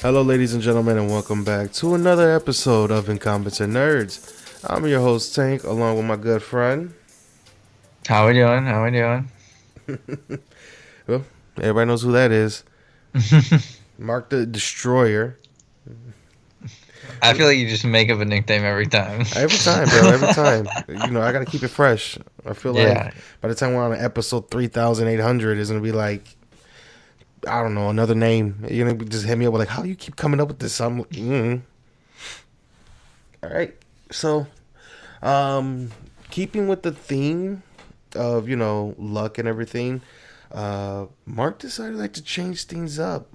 Hello, ladies and gentlemen, and welcome back to another episode of Incompetent Nerds. I'm your host, Tank, along with my good friend. How we doing? How we doing? Well, everybody knows who that is. Mark the Destroyer. I feel like you just make up a nickname every time. Every time, bro. Every time. I gotta keep it fresh. I feel like Yeah, by the time we're on episode 3,800, it's gonna be like, I don't know, another name. You're gonna just hit me up with like, how do you keep coming up with this? All right. So, keeping with the theme of luck and everything, Mark decided like to change things up.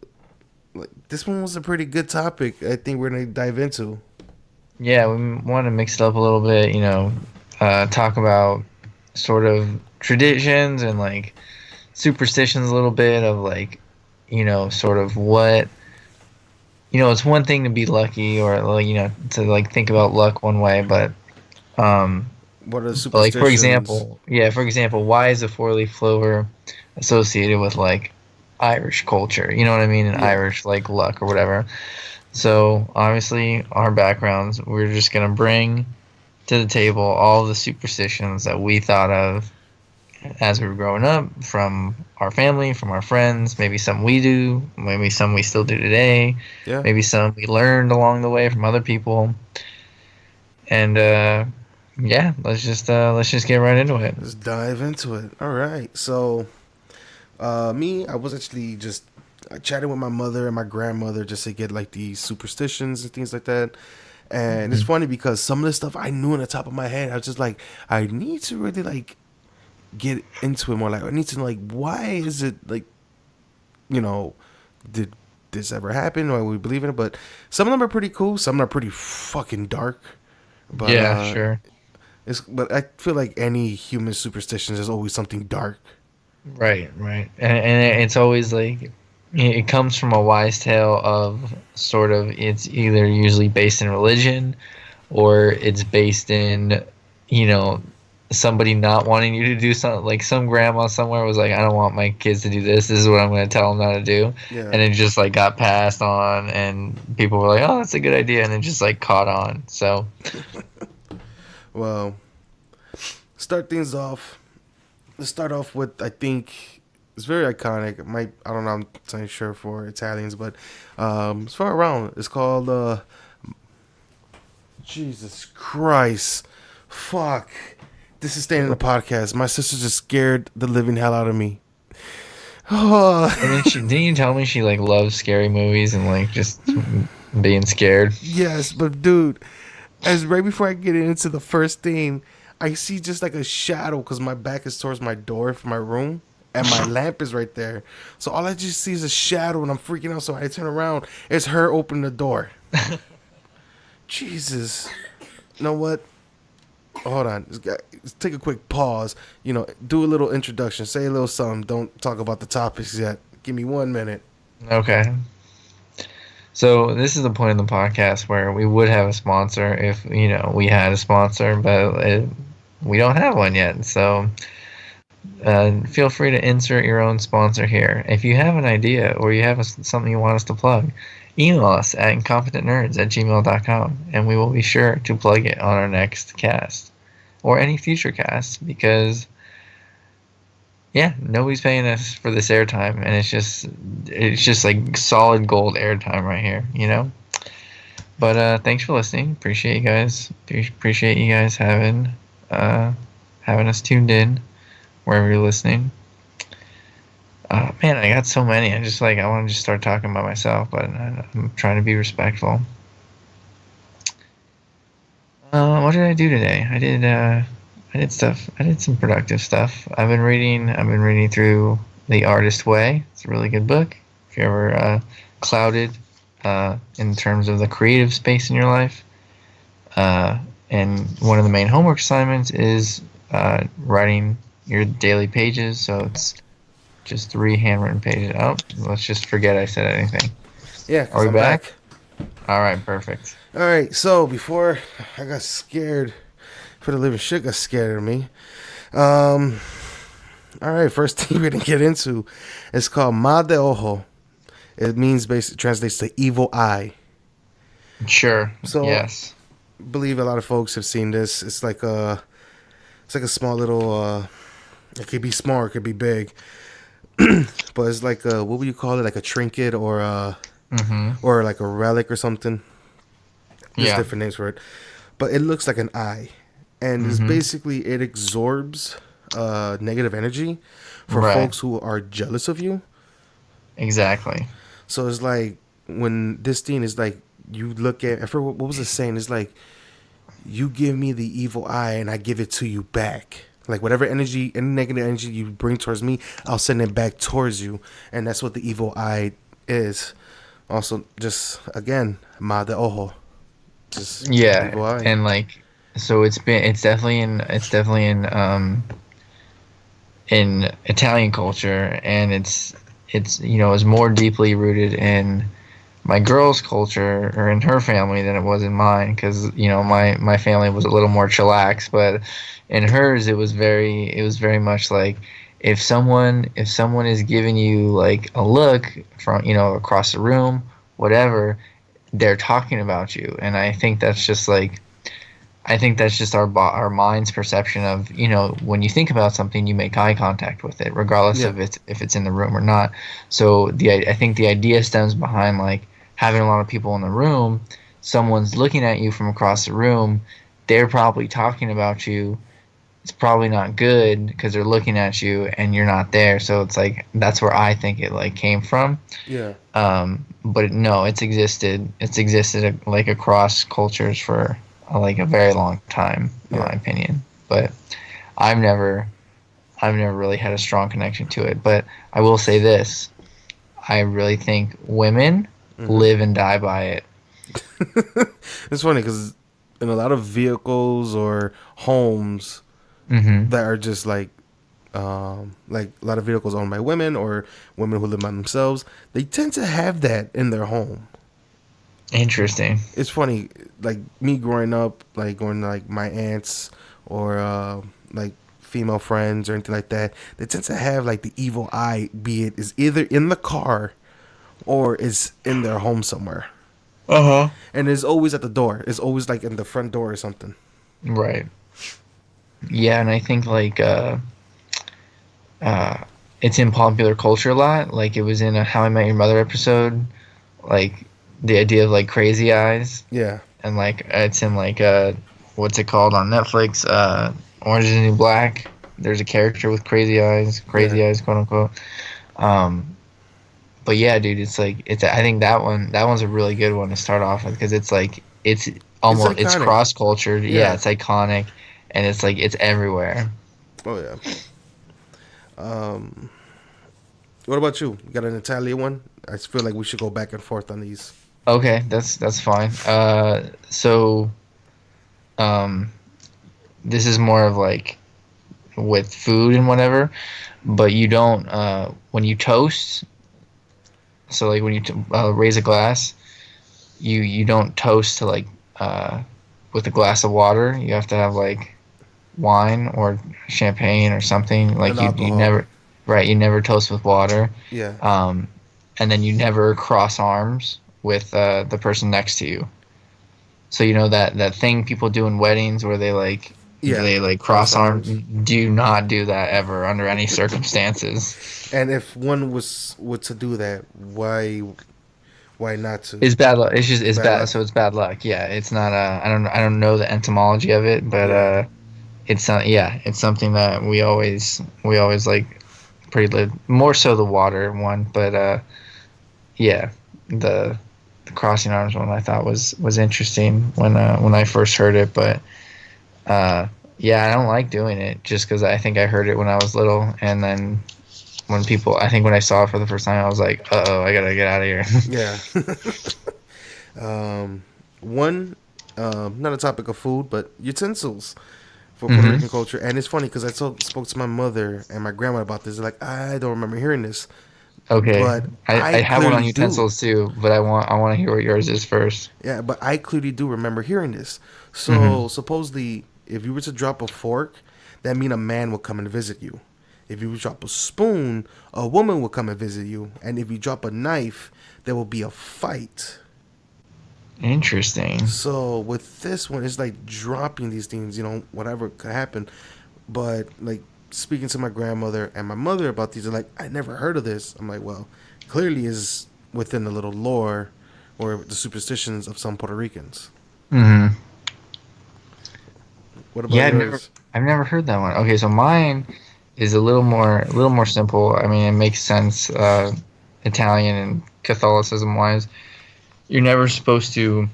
Like, this one was a pretty good topic. I think we're gonna dive into. yeah. We want to mix it up a little bit. Talk about sort of traditions and like superstitions a little bit of like, sort of what. It's one thing to be lucky or like to like think about luck one way, um, What are the but like superstitions? for example, why is a four-leaf clover associated with like Irish culture? You know what I mean? And Yeah, Irish like luck or whatever. So obviously, our backgrounds, we're just gonna bring to the table all the superstitions that we thought of as we were growing up from our family, from our friends, maybe some we do, maybe some we still do today, yeah. maybe some we learned along the way from other people. And yeah, let's just get right into it. Let's dive into it. All right. So, me, I was actually just I chatted with my mother and my grandmother just to get like these superstitions and things like that. And it's Mhm. funny because some of the stuff I knew in the top of my head, I was just like, I need to really like get into it more. Like, I need to know, like, why is it like, you know, did this ever happen or we believe in it? But some of them are pretty cool. Some of them are pretty fucking dark. But Yeah, sure. but I feel like any human superstition is always something dark. Right, right. And it's always like it comes from a wise tale of sort of it's either usually based in religion or it's based in, you know, somebody not wanting you to do something. Like some grandma somewhere was like, I don't want my kids to do this. This is what I'm going to tell them not to do. Yeah. And it just like got passed on and people were like, oh, that's a good idea. And it just like caught on. So, Well, start things off. Let's start off with I think it's very iconic. It might I don't know. I'm not entirely sure for Italians, but it's far around. It's called Jesus Christ. Fuck. This is staying in the podcast. My sister just scared the living hell out of me. Oh, and then didn't you tell me she like loves scary movies and like just being scared? yes, but dude, as right before I get into the first thing, I see just like a shadow because my back is towards my door for my room. And my lamp is right there. So all I just see is a shadow and I'm freaking out. So I turn around. It's her opening the door. Jesus. You know what? Hold on. Let's take a quick pause. Do a little introduction. Say a little something. Don't talk about the topics yet. Give me 1 minute. Okay. So this is the point of the podcast where we would have a sponsor if we had a sponsor, but we don't have one yet. So feel free to insert your own sponsor here. If you have an idea or you have something you want us to plug, email us at incompetentnerds@gmail.com and we will be sure to plug it on our next cast or any future cast because yeah, nobody's paying us for this airtime and it's just like solid gold airtime right here. But thanks for listening. Appreciate you guys. Appreciate you guys having us tuned in wherever you're listening. Man, I got so many. I want to just start talking about myself, but I'm trying to be respectful. What did I do today? I did stuff. I did some productive stuff. I've been reading. I've been reading through The Artist Way. It's a really good book. If you're ever clouded in terms of the creative space in your life, and one of the main homework assignments is writing your daily pages. So it's just 3 handwritten pages. Oh, let's just forget I said anything. Yeah, Are because we I'm back? back. All right, perfect. All right. So before I got scared, for the living shit got scared of me. All right. First thing we're going to get into is called Mal de Ojo. It means basically translates to evil eye. Sure. So Yes. I believe a lot of folks have seen this. It's like a small little. It could be small, it could be big, but it's like what would you call it? Like a trinket Mm-hmm. or like a relic or something. There's Yeah. different names for it, but it looks like an eye, and it's Mm-hmm. basically it absorbs negative energy for Right. folks who are jealous of you. Exactly. So it's like when this thing is like you look at. I forget what was it saying? It's like you give me the evil eye and I give it to you back. Like whatever energy, any negative energy you bring towards me, I'll send it back towards you, and that's what the evil eye is. Also, just again, ma de ojo, just Yeah, evil eye. and like, so it's definitely in Italian culture, and it's it's more deeply rooted in my girl's culture or in her family than it was in mine, because my family was a little more chillax, but in hers it was very much like, if someone is giving you like a look from across the room, whatever, they're talking about you. And I think that's just our mind's perception of, when you think about something, you make eye contact with it, regardless Yeah, of if it's in the room or not. So I think the idea stems behind like having a lot of people in the room. Someone's looking at you from across the room. They're probably talking about you. It's probably not good because they're looking at you and you're not there. So it's like that's where I think it like came from. yeah, But no, it's existed. It's existed like across cultures for like a very long time, in my yeah. opinion. But I've never, I've never really had a strong connection to it. But I will say this: I really think women Hmm. live and die by it. It's funny because in a lot of vehicles or homes Hmm. that are just like a lot of vehicles owned by women or women who live by themselves, they tend to have that in their home. Interesting. It's funny, like me growing up, like going to like my aunts or like female friends or anything like that. They tend to have like the evil eye, be it is either in the car or is in their home somewhere, Uh huh. and it's always at the door. It's always like in the front door or something. Right. Yeah, and I think like uh, it's in popular culture a lot. Like it was in a How I Met Your Mother episode. Like the idea of like crazy eyes, Yeah, and like it's in like what's it called on Netflix? Orange is the New Black. There's a character with yeah. crazy eyes, quote unquote. Um, but yeah, dude, it's I think that one's a really good one to start off with, because it's like It's it's iconic. cross cultured. Yeah, Yeah. it's iconic, and it's like it's everywhere. Oh yeah. Um, what about you? You got an Italian one? I just feel like we should go back and forth on these. Okay, that's fine. So um, this is more of like with food and whatever, but you don't when you toast. So like when you raise a glass, you don't toast to like uh, with a glass of water. You have to have like wine or champagne or something. An Like you alcohol. never, right? You never toast with water, Yeah. um, and then you never cross arms with the person next to you. So that thing people do in weddings where Yeah. they like Cross cross arm. arms. Do not do that ever under any circumstances. And if one was to do that, why not to? It's bad luck. It's It's bad bad. luck. So it's bad luck. Yeah, it's not. I don't know the etymology of it, but Yeah. it's not. Yeah, it's something that we always like pretty more so the water one, but yeah, the the crossing arms one I thought was interesting when I first heard it, but uh yeah, I don't like doing it just because I think I heard it when I was little, and then I think when I saw it for the first time, I was like, uh oh, I gotta get out of here. Yeah. um, one, not a topic of food, but utensils for Puerto Hmm. Rican culture. And it's funny because spoke to my mother and my grandma about this. They're like, I don't remember hearing this, Okay, but I I have one on clearly do. utensils too, but I want to hear what yours is first. Yeah, but I clearly do remember hearing this. Hmm. So supposedly, if you were to drop a fork, that mean a man will come and visit you. If you drop a spoon, a woman will come and visit you. And if you drop a knife, there will be a fight. Interesting. So with this one, it's like dropping these things, whatever could happen. But like speaking to my grandmother and my mother about these, they're like, I never heard of this. I'm like, well, clearly is within the little lore or the superstitions of some Puerto Ricans. Mm-hmm. What about Yeah, yours? I've never heard that one. Okay, so mine is a little more simple. I mean, it makes sense, Italian and Catholicism wise. You're never supposed to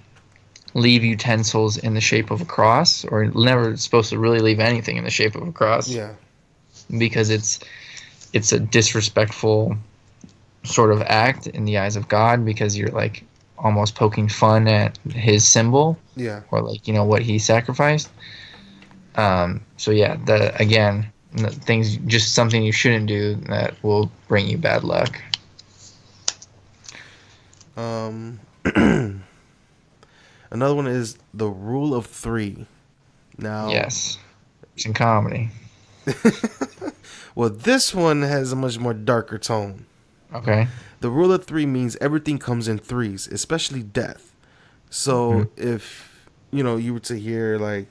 leave utensils in the shape of a cross, or never supposed to really leave anything in the shape of a cross, Yeah. because it's a disrespectful sort of act in the eyes of God, because you're like almost poking fun at his symbol, Yeah. or like, what he sacrificed. So yeah, that again, things, just something you shouldn't do that will bring you bad luck. Um, Another one is the rule of three. Now, Yes, it's in comedy. well, this one has a much more darker tone. Okay. The rule of three means everything comes in threes, especially death. So Mhm. if you were to hear like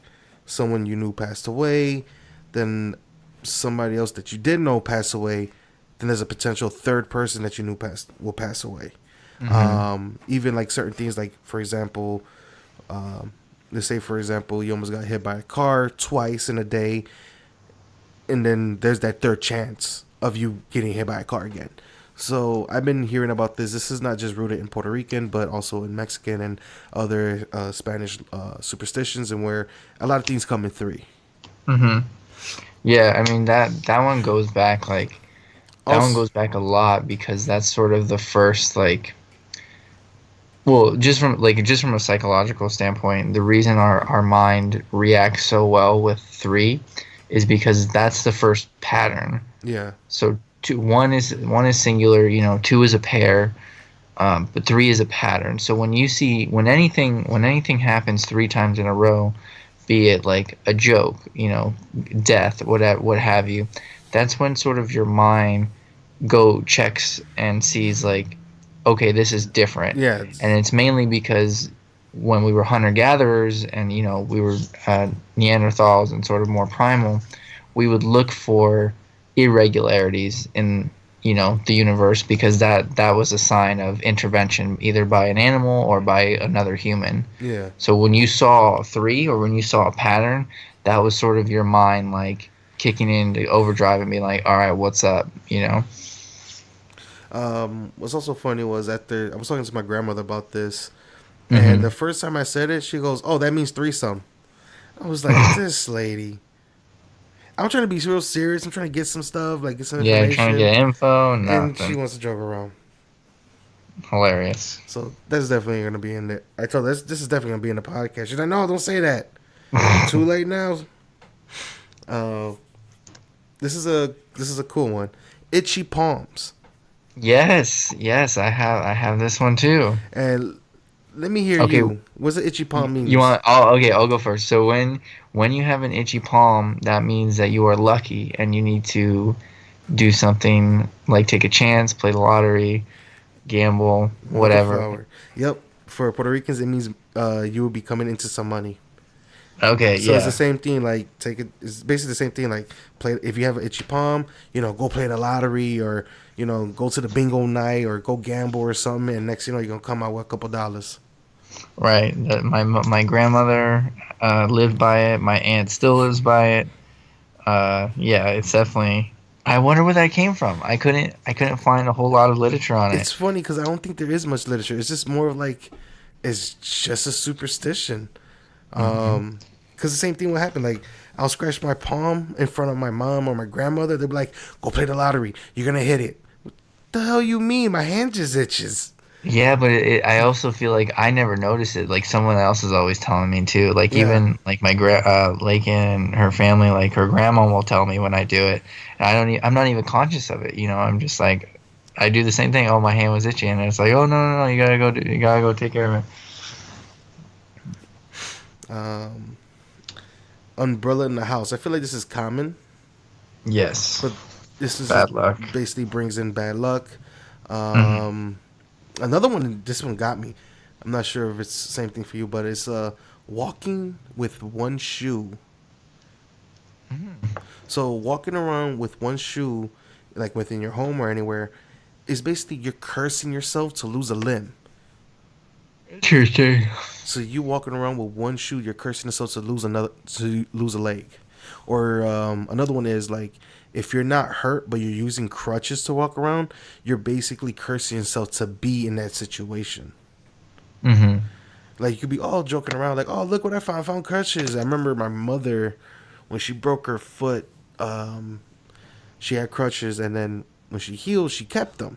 someone you knew passed away, then somebody else that you didn't know pass away, then there's a potential third person that you knew will pass away. Mhm. Even like certain things, like for example, let's say for example you almost got hit by a car twice in a day, and then there's that third chance of you getting hit by a car again. So I've been hearing about this. This is not just rooted in Puerto Rican, but also in Mexican and other Spanish superstitions, and where a lot of things come in three. Mhm. Yeah, I mean that one goes back like that one Also, goes back a lot, because that's sort of the first, like, well, just from a psychological standpoint, the reason our mind reacts so well with three is because that's the first pattern. yeah, So one is singular, two is a pair, but three is a pattern. So when anything happens three times in a row, be it like a joke, death, what have you, that's when sort of your mind go checks and sees like, okay, this is different. yeah, And it's mainly because when we were hunter gatherers, and we were Neanderthals and sort of more primal, we would look for irregularities in the universe, because that was a sign of intervention, either by an animal or by another human. yeah. So when you saw three, or when you saw a pattern, that was sort of your mind like kicking into overdrive and being like, all right, what's up? What's also funny was after I was talking to my grandmother about this, and the Mm-hmm. first time I said it, she goes, "Oh, that means threesome." I was like, "This lady." I'm trying to be real serious. I'm trying to get some stuff, like get some Yeah, trying to information, get info, and she nothing. wants to joke around. Hilarious. So that's definitely gonna be in there. I told her this is definitely gonna be in the podcast. She's like, "No, don't say that. Too late now." Uh, this is a cool one. Itchy palms. Yes, I have this one too. And let me hear Okay, you. What's the itchy palm you means? want? Oh, okay, I'll go first. So when you have an itchy palm, that means that you are lucky, and you need to do something like take a chance, play the lottery, gamble, With a whatever. flower. Yep. For Puerto Ricans, it means you will be coming into some money. Okay, So it's the yeah. same thing. Like take it. It's basically the same thing. Like play if you have an itchy palm, go play the lottery or go to the bingo night or go gamble or something. And next, you're gonna come out with a couple dollars. Right. My grandmother lived by it. My aunt still lives by it. Yeah, it's definitely. I wonder where that came from. I couldn't find a whole lot of literature on it. It's funny because I don't think there is much literature. It's just more of like it's just a superstition. Hmm. Because the same thing will happen. Like I'll scratch my palm in front of my mom or my grandmother. They'll be like, "Go play the lottery. You're gonna hit it." What the hell you mean? My hand just itches. Yeah, but I also feel like I never noticed it. Like someone else is always telling me too. Like Yeah. even like Lakin and her family, like her grandma will tell me when I do it. And I'm not even conscious of it. I'm just like, I do the same thing. Oh, my hand was itchy, and it's like, oh, no, you gotta go take care of it. Um, Umbrella in the house. I feel like this is common, Yes. but This is Bad luck. basically brings in bad luck. Hmm. Um, Another one. This one got me. I'm not sure if it's the same thing for you, but it's walking with one shoe. So walking around with one shoe, like within your home or anywhere, is basically you're cursing yourself to lose a limb. Interesting. So you walking around with one shoe, you're cursing yourself to lose a leg. Or another one is like if you're not hurt but you're using crutches to walk around, you're basically cursing yourself to be in that situation. Hmm. Like you could be all joking around, like, "Oh, look what I found! I found crutches." I remember my mother when she broke her foot. She had crutches, and then when she healed, she kept them.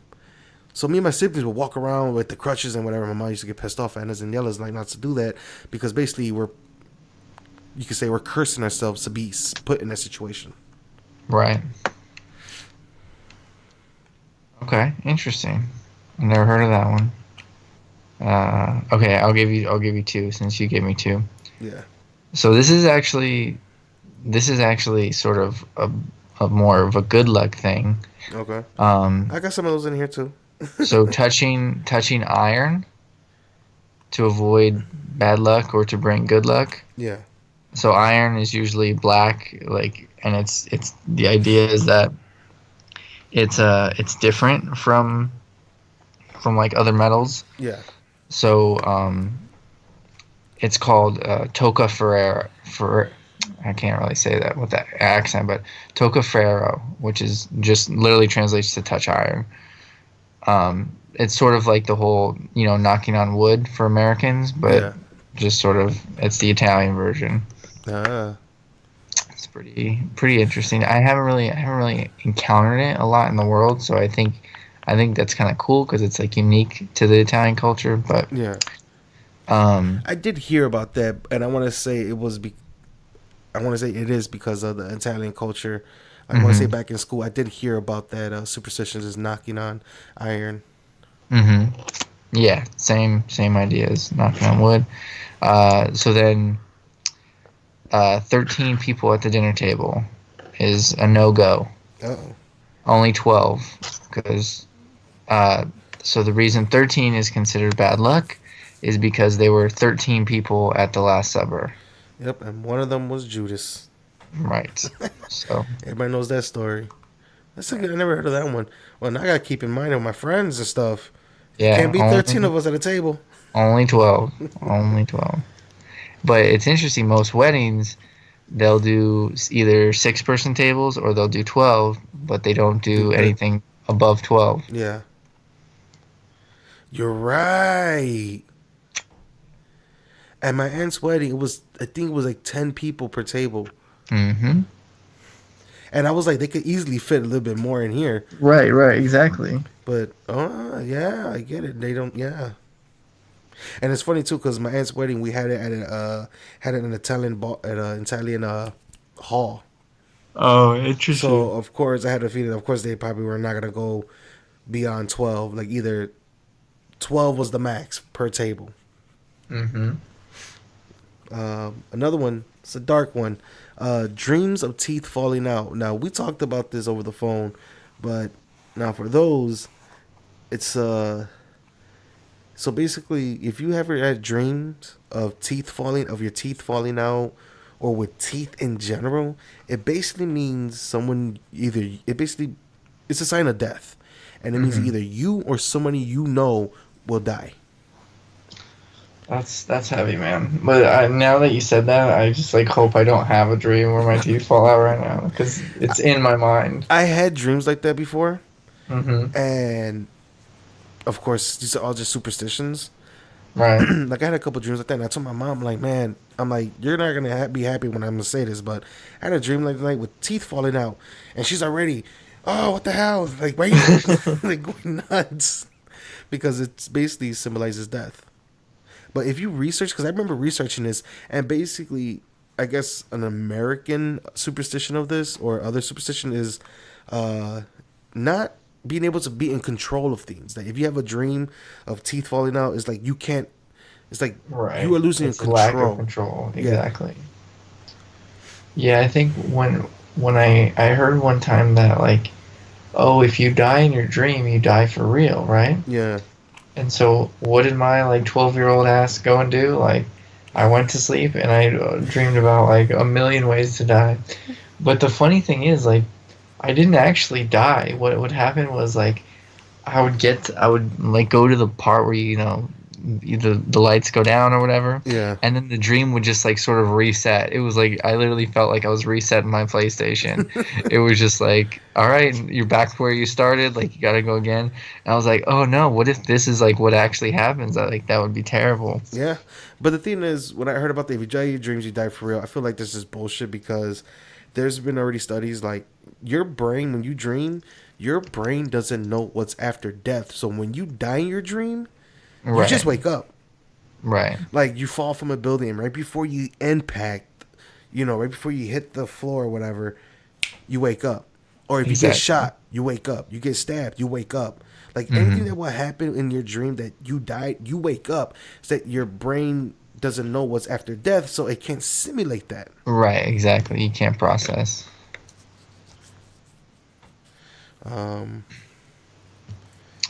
So me and my siblings would walk around with the crutches and whatever. My mom used to get pissed off at us and yell at us like not to do that because basically you could say we're cursing ourselves to be put in that situation. Right. Okay. Interesting. I never heard of that one. Okay, I'll give you two since you gave me two. Yeah. So this is actually sort of a more of a good luck thing. Okay. Um, I got some of those in here too. so touching iron to avoid bad luck or to bring good luck. Yeah. So iron is usually black, like, and it's the idea is that it's different from like other metals. Yeah. So it's called Toca Ferrera. I can't really say that with that accent, but Toca Ferrero, which is just literally translates to touch iron. It's sort of like the whole, knocking on wood for Americans, but Yeah. just sort of it's the Italian version. Ah. It's pretty interesting. I haven't really encountered it a lot in the world, so I think that's kind of cool because it's like unique to the Italian culture. But Yeah. um, I did hear about that, and I want to say I want to say it is because of the Italian culture. I want to say mhm, back in school, I did hear about that. Superstitions is knocking on iron. mhm, yeah, same ideas. Knocking on wood. So then 13 people at the dinner table is a no go. Oh. Only 12 because uh, so the reason 13 is considered bad luck is because there were 13 people at the Last Supper. Yep, and one of them was Judas. Right. So Everybody knows that story. That's a good. I never heard of that one. Well, now I gotta keep in mind with my friends and stuff. It yeah, can't be 13 of us at a table. only 12. Only 12. But it's interesting. Most weddings, they'll do either six-person tables or they'll do 12, but they don't do anything above 12. Yeah, you're right. At my aunt's wedding, I think it was like 10 people per table, Mm-hmm. and I was like, they could easily fit a little bit more in here. Right, exactly. But yeah, I get it. They don't. Yeah, and it's funny too because my aunt's wedding, we had it at an Italian ball at an Italian hall. Oh, So interesting. of course I had a feeling. Of course they probably were not gonna go beyond 12. Like either 12 was the max per table. Mm-hmm. Another one, it's a dark one. Dreams of teeth falling out. Now we talked about this over the phone, but now for those, it's so basically if you ever had dreams of your teeth falling out, or with teeth in general, it basically means someone either it basically it's a sign of death, and it means Mm-hmm. either you or somebody you know will die. That's heavy, man. But now that you said that, I just like hope I don't have a dream where my teeth fall out right now because it's in my mind. I had dreams like that before, Mm-hmm. and of course these are all just superstitions. Right. Like I had a couple dreams like that, and I told my mom, like, man, I'm like, you're not gonna be happy when I'm gonna say this, but I had a dream like night with teeth falling out, and she's already, oh, what the hell, like, why are you like going nuts? Because it basically symbolizes death. But if you research, because I remember researching this, and basically, I guess an American superstition of this or other superstition is uh, not being able to be in control of things. Like if you have a dream of teeth falling out, it's like you can't. It's like you Right. are losing It's a lack of control. control. Yeah, Exactly. Yeah, I think when I heard one time that like oh, if you die in your dream, you die for real, right? Yeah. And so, what did my like 12-year-old ass go and do? Like, I went to sleep and I dreamed about like a million ways to die. But the funny thing is, like, I didn't actually die. What would happen was like I would like go to the part where the lights go down or whatever, Yeah. and then the dream would just like sort of reset. It was like I literally felt like I was resetting my PlayStation. It was just like, all right, you're back where you started. Like you gotta go again. And I was like, oh no, what if this is like what actually happens? Like that would be terrible. Yeah. But the thing is, when I heard about the if you die your dreams, you die for real, I feel like this is bullshit because there's been already studies like your brain, when you dream, your brain doesn't know what's after death. So when you die in your dream, you just Right, wake up. right, Like you fall from a building right before you impact, right before you hit the floor or whatever, you wake up. Or if you get exactly. shot, you wake up. You get stabbed, you wake up. Like anything Hmm. that will happen in your dream that you died, you wake up. It's that your brain doesn't know what's after death, so it can't simulate that. Right, exactly. You can't process. Um,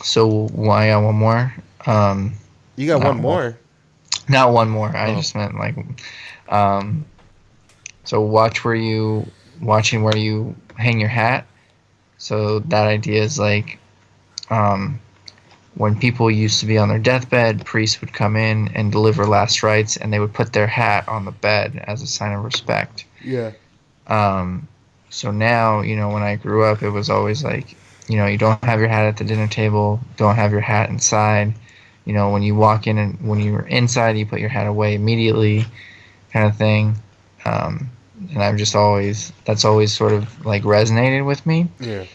So why one more? Um, you got one not one, more. not one more. I Oh, just meant like, um, so watching where you hang your hat. So that idea is like, um, when people used to be on their deathbed, priests would come in and deliver last rites, and they would put their hat on the bed as a sign of respect. yeah. Um, so now, when I grew up, it was always like, you don't have your hat at the dinner table, don't have your hat inside. When you walk in and when you're inside, you put your hat away immediately, kind of thing. Um, and that's always sort of like resonated with me. Yeah.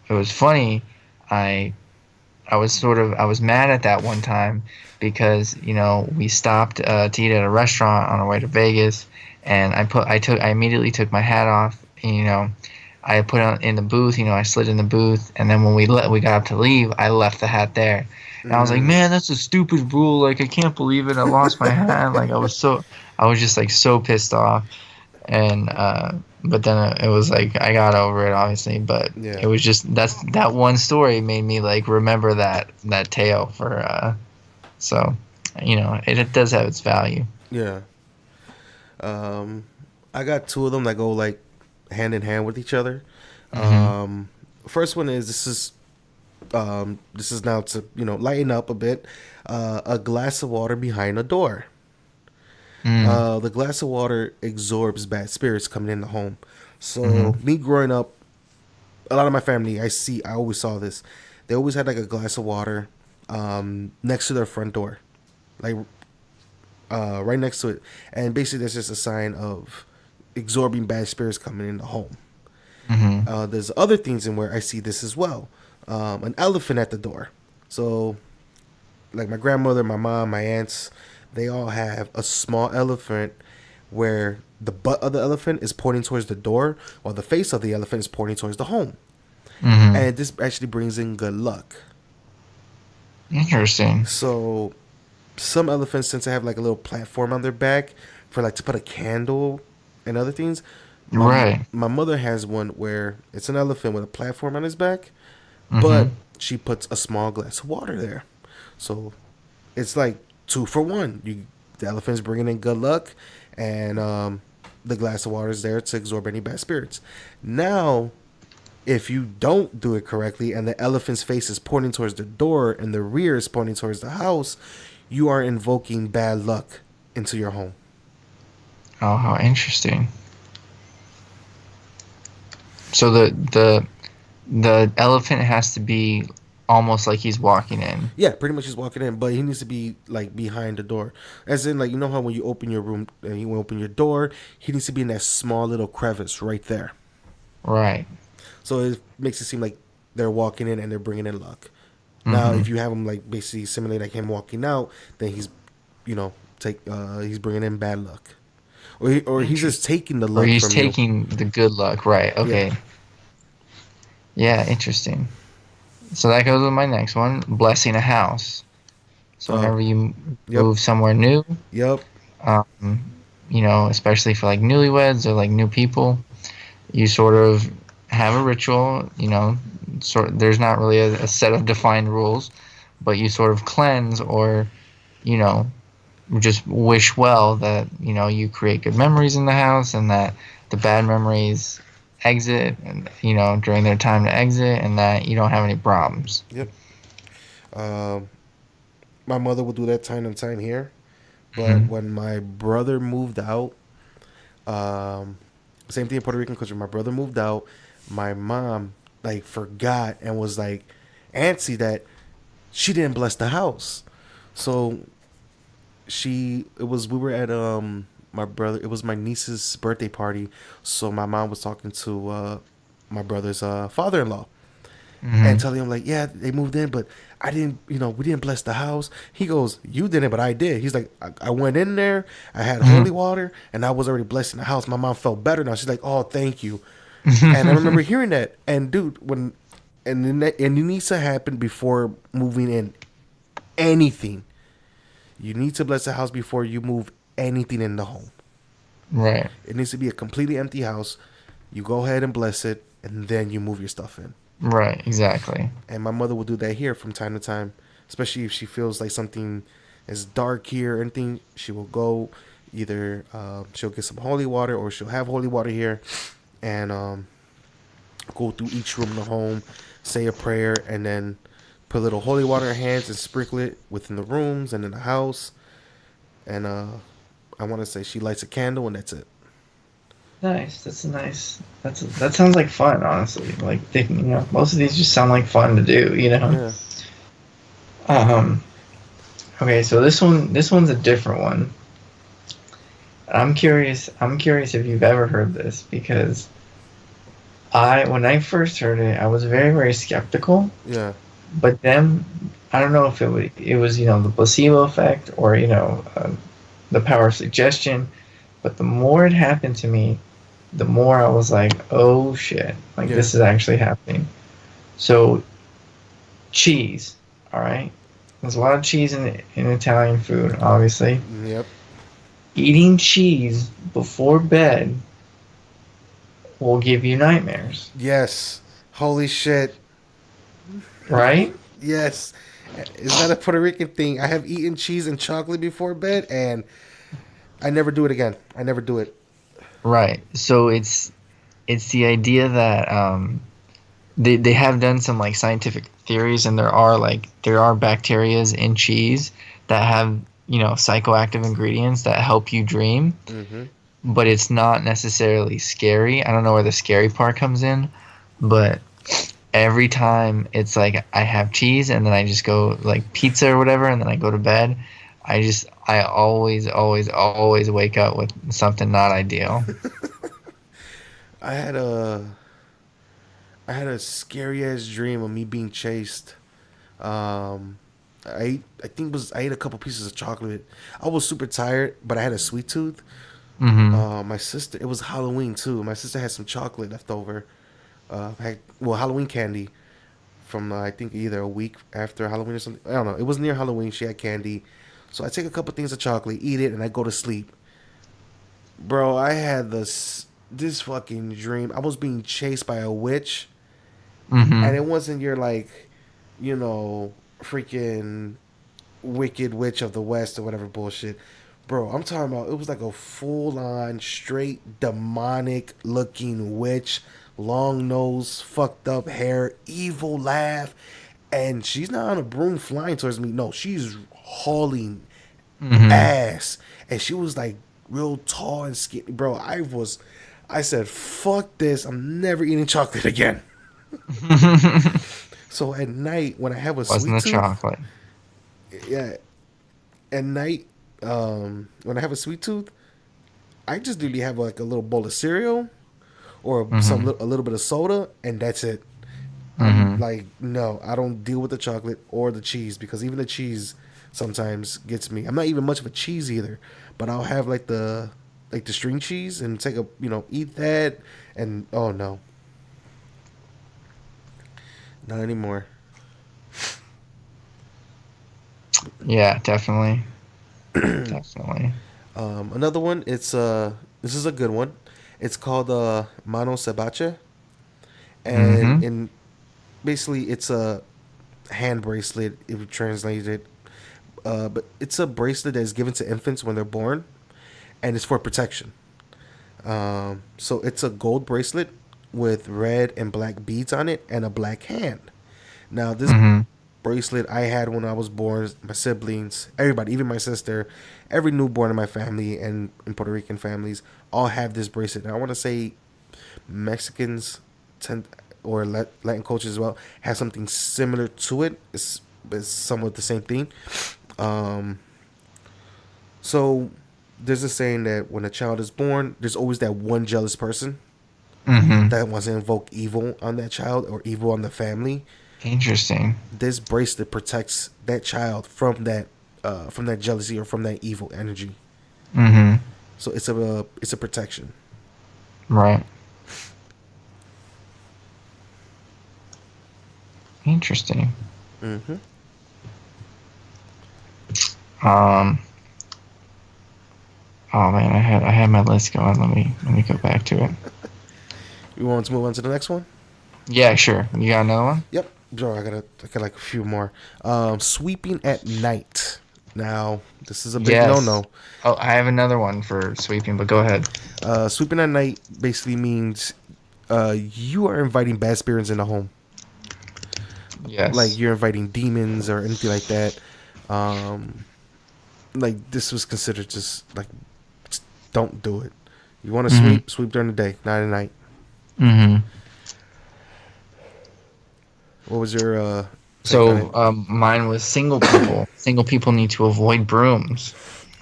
It was funny. I I was mad at that one time because we stopped to eat at a restaurant on our way to Vegas, and I immediately took my hat off. And, I put it in the booth. I slid in the booth, and then when we got up to leave, I left the hat there. And I was like, Mm. man, that's a stupid rule. Like I can't believe it. I lost my hat. Like I was just like so pissed off. And but then it was like I got over it obviously, but Yeah. it was just that one story made me like remember that tale for so it does have its value. Yeah. Um, I got two of them that go like hand in hand with each other. Hmm. First one is this is now to lighten up a bit. A glass of water behind a door. Mm. The glass of water absorbs bad spirits coming in the home. So Hmm. me growing up, a lot of my family, I always saw this. They always had like a glass of water next to their front door, like right next to it, and basically that's just a sign of absorbing bad spirits coming in the home. Hmm. There's other things in where I see this as well. An elephant at the door. So like my grandmother, my mom, my aunts, they all have a small elephant where the butt of the elephant is pointing towards the door while the face of the elephant is pointing towards the home. Hmm. And this actually brings in good luck. Interesting. So some elephants tend to have like a little platform on their back for like to put a candle and other things. Right. My mother has one where it's an elephant with a platform on his back, but Hmm. she puts a small glass of water there. So it's like two for one. The elephant's bringing in good luck, and the glass of water is there to absorb any bad spirits. Now, if you don't do it correctly, and the elephant's face is pointing towards the door and the rear is pointing towards the house, you are invoking bad luck into your home. Oh, how interesting. So the elephant has to be almost like he's walking in. Yeah, pretty much he's walking in, but he needs to be like behind the door. As in, like, how when you open your room and you open your door, he needs to be in that small little crevice right there. Right. So it makes it seem like they're walking in and they're bringing in luck. Now, Hmm. if you have him like basically simulate like him walking out, then he's bringing in bad luck, or he's just Interesting. taking the Or luck he's from you. taking the good luck. Right. Yeah. Okay. Yeah, interesting. So that goes with my next one, blessing a house. So Oh. whenever you Yep. move somewhere new, Yep. especially for like newlyweds or like new people, you sort of have a ritual. There's not really a set of defined rules, but you sort of cleanse or you know just wish well that you create good memories in the house and that the bad memories exit and during their time to exit and that you don't have any problems. Yep. Um, my mother would do that time and time here, but Hmm. when my brother moved out, um, same thing in Puerto Rican because when my brother moved out, my mom like forgot and was like antsy that she didn't bless the house. So we were at my brother, it was my niece's birthday party, so my mom was talking to my brother's father-in-law and Hmm. telling him like, yeah, they moved in, but I didn't, we didn't bless the house. He goes, you didn't, but I did. He's like, I went in there, I had holy water, and I was already blessing the house. My mom felt better now. She's like, oh, thank you. And I remember hearing that, and dude, and it needs to happen before moving in anything. You need to bless the house before you move anything in the home. Right. It needs to be a completely empty house. You go ahead and bless it, and then you move your stuff in. Right. Exactly. And my mother will do that here from time to time, especially if she feels like something is dark here or anything. She will go either she'll get some holy water or she'll have holy water here, and go through each room in the home, say a prayer, and then put a little holy water in her hands and sprinkle it within the rooms and in the house. And I want to say she lights a candle and that's it. Nice. That's a nice. That sounds like fun, honestly. Like most of these just sound like fun to do. Yeah. Um. Okay, so this one's a different one. I'm curious. I'm curious if you've ever heard this because when I first heard it, I was very very skeptical. Yeah. But then I don't know if it was the placebo effect or the power of suggestion. But the more it happened to me, the more I was like, oh shit, like Yeah. this is actually happening. So cheese, all right. There's a lot of cheese in Italian food, obviously. Yep. Eating cheese before bed will give you nightmares, Yes. Holy shit. right? Yes. Is that a Puerto Rican thing? I have eaten cheese and chocolate before bed, and I never do it again. I never do it. Right. So it's the idea that they have done some like scientific theories, and there are bacterias in cheese that have psychoactive ingredients that help you dream, Mm-hmm. but it's not necessarily scary. I don't know where the scary part comes in, but every time it's like I have cheese and then I just go like pizza or whatever, and then I go to bed. I always always always wake up with something not ideal. I had a I had a scary ass dream of me being chased. Um, I ate a couple pieces of chocolate. I was super tired, but I had a sweet tooth. Hmm. My sister, it was Halloween too. My sister had some chocolate left over. Halloween candy from I think either a week after Halloween or something. I don't know. It was near Halloween. She had candy, so I take a couple things of chocolate, eat it, and I go to sleep. Bro, I had this fucking dream. I was being chased by a witch, and Hmm. it wasn't your like, you know, freaking wicked witch of the west or whatever bullshit. Bro, I'm talking about it was like a full on straight demonic looking witch, long nose, fucked up hair, evil laugh, and she's not on a broom flying towards me. No, she's hauling Hmm. ass, and she was like real tall and skinny. Bro, I said, fuck this. I'm never eating chocolate again. So at night when I have a Wasn't sweet the tooth, chocolate. yeah, at night, when I have a sweet tooth, I just literally have like a little bowl of cereal or Hmm. a little bit of soda, and that's it. I'm Hmm. like, no, I don't deal with the chocolate or the cheese because even the cheese sometimes gets me. I'm not even much of a cheese either, but I'll have like the string cheese and take a eat that, and oh no, not anymore. Yeah, definitely, definitely. Another one. It's this is a good one. It's called mano cebache, and Mm-hmm. in basically it's a hand bracelet if you translate it. But it's a bracelet that is given to infants when they're born, and it's for protection. So it's a gold bracelet with red and black beads on it and a black hand. Now this Mm-hmm. bracelet I had when I was born. My siblings, everybody, even my sister, every newborn in my family and in Puerto Rican families all have this bracelet. Now I want to say Mexicans tend or Latin cultures as well have something similar to it. It's somewhat the same thing. Um, so there's a saying that when a child is born, there's always that one jealous person Mm-hmm. that wants to invoke evil on that child or evil on the family. Interesting. This bracelet protects that child from that jealousy or from that evil energy. Mm-hmm. So it's a protection. Right. Interesting. Mm-hmm. Um. Oh man, I had my list going. Let me go back to it. You want to move on to the next one? Yeah, sure. You got another one? Yep. Bro, I got like a few more. Sweeping at night. Now, this is a big no Yes. no. Oh, I have another one for sweeping, but go ahead. Sweeping at night basically means you are inviting bad spirits in the home. Like Yes. you're inviting demons or anything like that. Like this was considered just don't do it. You want to Mm-hmm. sweep during the day, not at night. Mm-hmm. What was your take on it? So, mine was single people. Single people need to avoid brooms.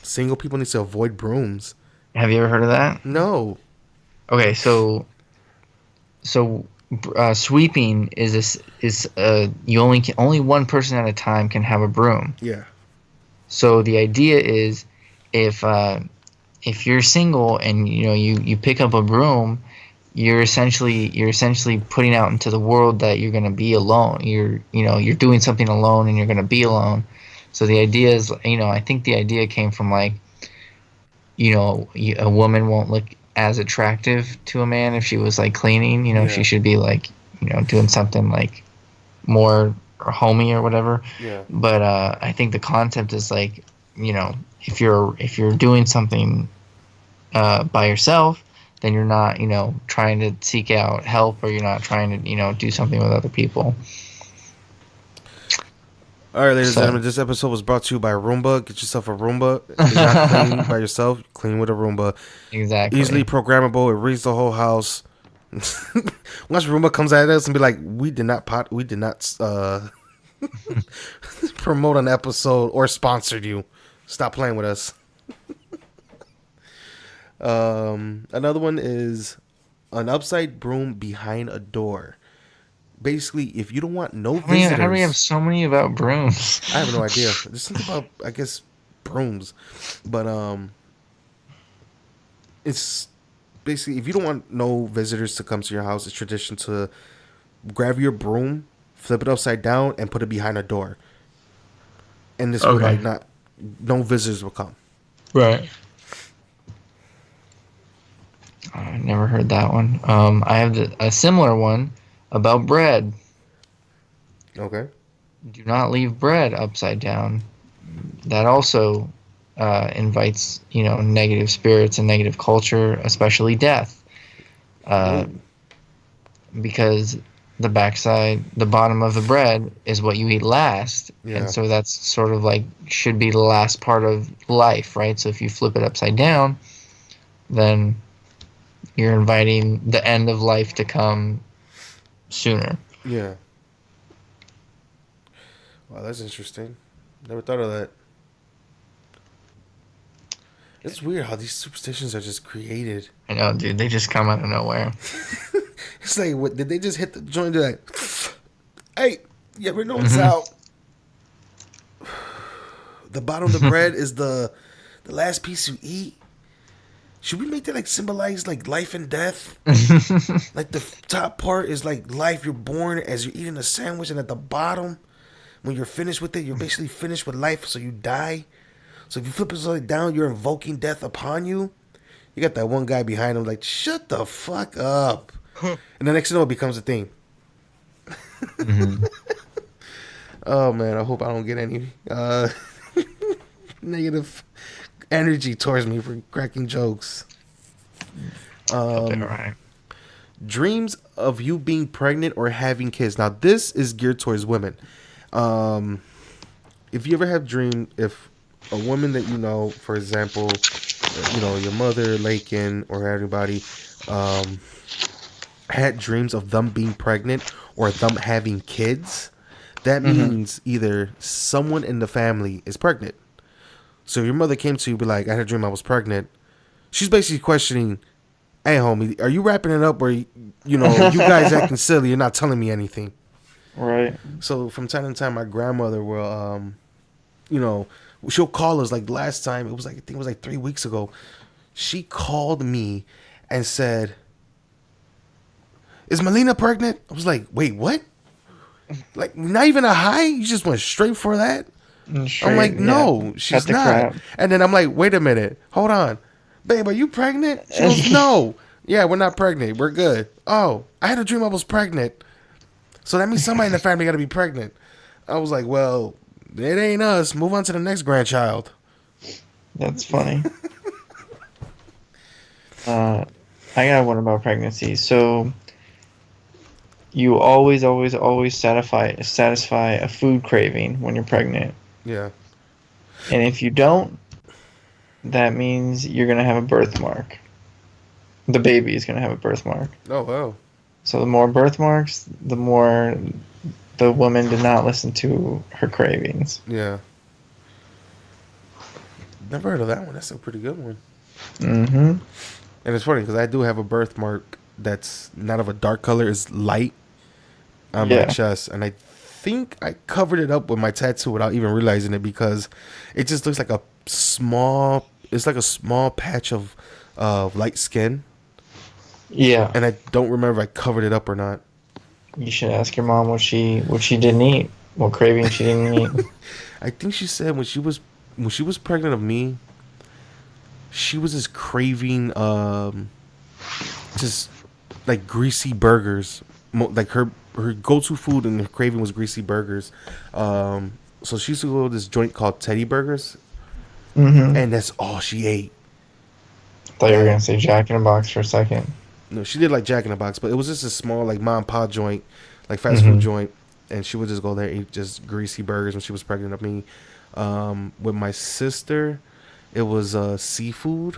Single people need to avoid brooms. Have you ever heard of that? No. Okay, so sweeping is you only one person at a time can have a broom. Yeah. So the idea is if if you're single and you pick up a broom, you're essentially putting out into the world that you're gonna be alone. You're doing something alone and you're gonna be alone. So the idea is, I think the idea came from like, a woman won't look as attractive to a man if she was like cleaning. She Yeah. should be like, doing something like more homey or whatever. Yeah. But I think the concept is like, if you're doing something by yourself, then you're not, trying to seek out help, or you're not trying to, do something with other people. All right, ladies and So gentlemen, this episode was brought to you by Roomba. Get yourself a Roomba. You're not clean by yourself. Clean with a Roomba. Easily exactly. programmable. It reads the whole house. Once Roomba comes at us and be like, we did not promote an episode or sponsored you. Stop playing with us. Another one is an upside broom behind a door. Basically, if you don't want no visitors, How do we have so many about brooms? I have no idea. There's something about, I guess, brooms, but it's basically if you don't want no visitors to come to your house, it's tradition to grab your broom, flip it upside down, and put it behind a door, and this would Okay. like not no visitors will come. Right. I never heard that one. I have a similar one about bread. Okay. Do not leave bread upside down. That also invites, negative spirits and negative culture, especially death. Uh, Ooh. because the bottom of the bread is what you eat last. Yeah. And so that's sort of like should be the last part of life, right? So if you flip it upside down, then you're inviting the end of life to come sooner. Yeah. Wow, that's interesting. Never thought of that. It's weird how these superstitions are just created. I know, dude. They just come out of nowhere. It's like, what did they just hit the joint? They're like, hey, you ever notice Mhm. how the bottom of the bread is the last piece you eat? Should we make that like symbolize like life and death? Like the top part is like life, you're born as you're eating a sandwich, and at the bottom, when you're finished with it, you're basically finished with life, so you die. So if you flip it upside down, you're invoking death upon you. You got that one guy behind him like, shut the fuck up. And the next thing you know, it becomes a thing. Hmm. Oh man, I hope I don't get any negative energy towards me for cracking jokes. You'll be alright. Dreams of you being pregnant or having kids. Now this is geared towards women. Um, if you ever have dream, if a woman that you know, for example, your mother, Lakin, or anybody, um, had dreams of them being pregnant or them having kids, that Hmm. means either someone in the family is pregnant. So if your mother came to you, be like, "I had a dream I was pregnant." She's basically questioning, "Hey, homie, are you wrapping it up, or you guys acting silly? You're not telling me anything." Right. So from time to time, my grandmother will, you know, she'll call us. Like last time, it was like I think it was like 3 weeks ago. She called me and said, "Is Melina pregnant?" I was like, "Wait, what? Like not even a hi? You just went straight for that?" And I'm straight, like, yeah. "No, Cut she's the not." crap. And then I'm like, "Wait a minute, hold on, babe, are you pregnant?" She goes, "No." Yeah, we're not pregnant. We're good. Oh, I had a dream I was pregnant. So that means somebody in the family got to be pregnant. I was like, well, it ain't us. Move on to the next grandchild. That's funny. Uh, I got one about pregnancy. So you always, always, always satisfy a food craving when you're pregnant, Yeah. and if you don't, that means you're gonna have a birthmark. The baby is gonna have a birthmark. Oh, wow. So the more birthmarks, the more the woman did not listen to her cravings. Yeah. Never heard of that one. That's a pretty good one. Mm-hmm. And it's funny because I do have a birthmark that's not of a dark color. It's light on my Yeah. chest. And I think I covered it up with my tattoo without even realizing it because it just looks like it's like a small patch of light skin. Yeah. And I don't remember if I covered it up or not. You should ask your mom what she didn't eat, what craving she didn't eat. I think she said when she was pregnant of me, she was just craving just like greasy burgers. Like her go to food and her craving was greasy burgers. So she used to go to this joint called Teddy Burgers, Mm-hmm. and that's all she ate. Thought you were And gonna say Jack in a Box for a second. no, she did like Jack in the Box, but it was just a small like mom and pop joint, like fast food Mm-hmm. joint, and she would just go there and eat just greasy burgers when she was pregnant of me. With my sister, it was seafood,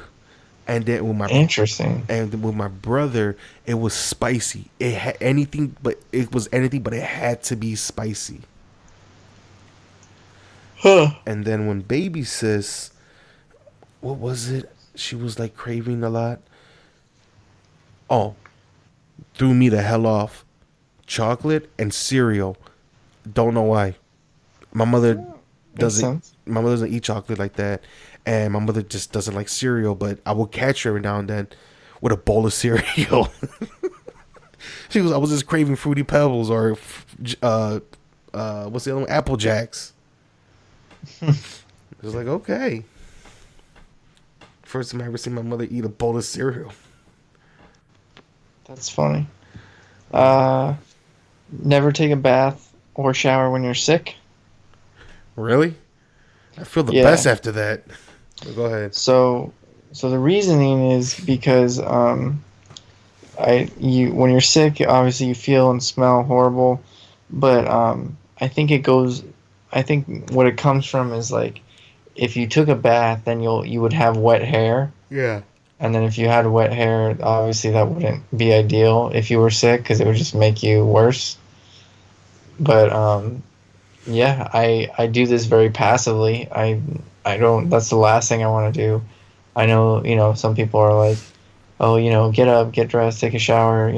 and then Interesting. with my brother, it was spicy. It had anything, but it had to be spicy. Huh. And then when baby sis, what was it? She was like craving a lot. Oh, threw me the hell off. Chocolate and cereal. Don't know why. My mother Makes doesn't. sense. My mother doesn't eat chocolate like that, and my mother just doesn't like cereal. But I will catch her every now and then with a bowl of cereal. She goes, I was just craving Fruity Pebbles or what's the other one? Apple Jacks. It was like, okay. First time I ever seen my mother eat a bowl of cereal. That's funny. Uh, Never take a bath or shower when you're sick. Really? I feel the Yeah. best after that. But go ahead. So the reasoning is because when you're sick, obviously you feel and smell horrible, but I think what it comes from is like if you took a bath, then you would have wet hair, Yeah. and then if you had wet hair, obviously that wouldn't be ideal if you were sick because it would just make you worse. But yeah, I do this very passively. I don't. That's the last thing I want to do. I know, some people are like, oh, get up, get dressed, take a shower,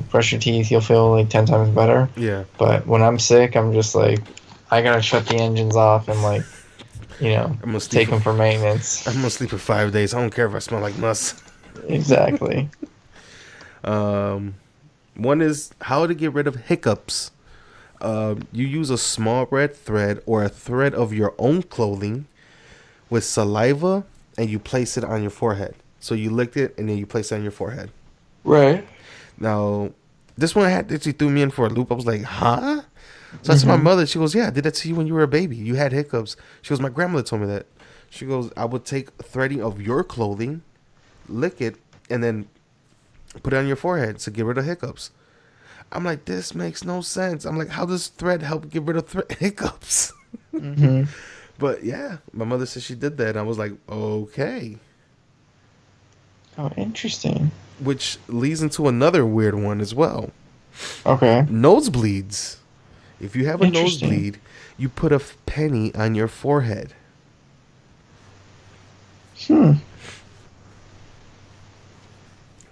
brush your teeth, you'll feel like 10 times better. Yeah. But when I'm sick, I'm just like, I gotta shut the engines off and like, I'm gonna sleep take for them for maintenance. I'm gonna sleep for 5 days. I don't care if I smell like nuts. Exactly. Um, one is how to get rid of hiccups. You use a small red thread or a thread of your own clothing with saliva, and you place it on your forehead. So you licked it, and then you place it on your forehead. Right. Now, this one had actually threw me in for a loop. I was like, huh? So I told my Mm-hmm. mother, she goes, yeah, I did that to you when you were a baby. You had hiccups. She goes, my grandmother told me that. She goes, I would take threading of your clothing, lick it, and then put it on your forehead to get rid of hiccups. I'm like, this makes no sense. I'm like, how does thread help get rid of hiccups? Mm-hmm. But yeah, my mother said she did that. And I was like, okay. Oh, interesting. Which leads into another weird one as well. Okay. Nosebleeds. If you have a Interesting. nosebleed, you put a penny on your forehead. Hmm.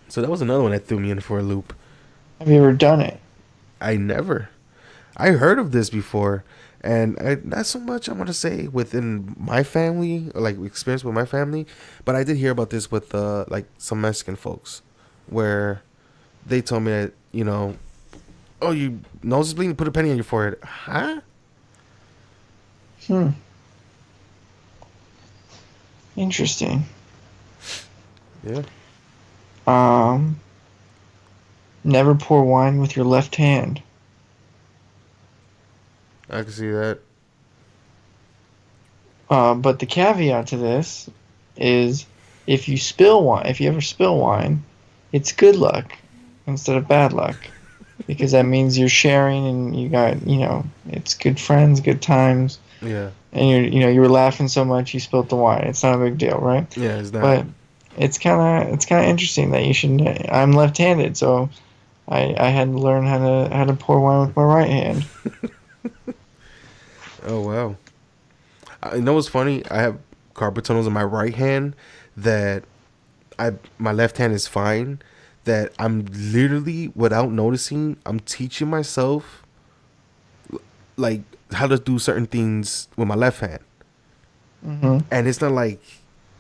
So that was another one that threw me in for a loop. Have you ever done it? I never. I heard of this before, and not so much I want to say within my family or like experience with my family, but I did hear about this with like some Mexican folks, where they told me that oh, you nose is bleeding, put a penny on your forehead, huh? Hmm. Interesting. Yeah, Um. Never pour wine with your left hand. I can see that. But the caveat to this is if you spill wine, if you ever spill wine, it's good luck instead of bad luck because that means you're sharing and you got, it's good friends, good times, Yeah, and you were laughing so much you spilled the wine. It's not a big deal, right? yeah, it's not. But it's kind of interesting that you should. I'm left-handed, so I had to learn how to pour wine with my right hand. Oh wow. I know what's funny. I have carpal tunnels in my right hand that my left hand is fine. That I'm literally without noticing, I'm teaching myself like how to do certain things with my left hand. Hmm. And it's not like,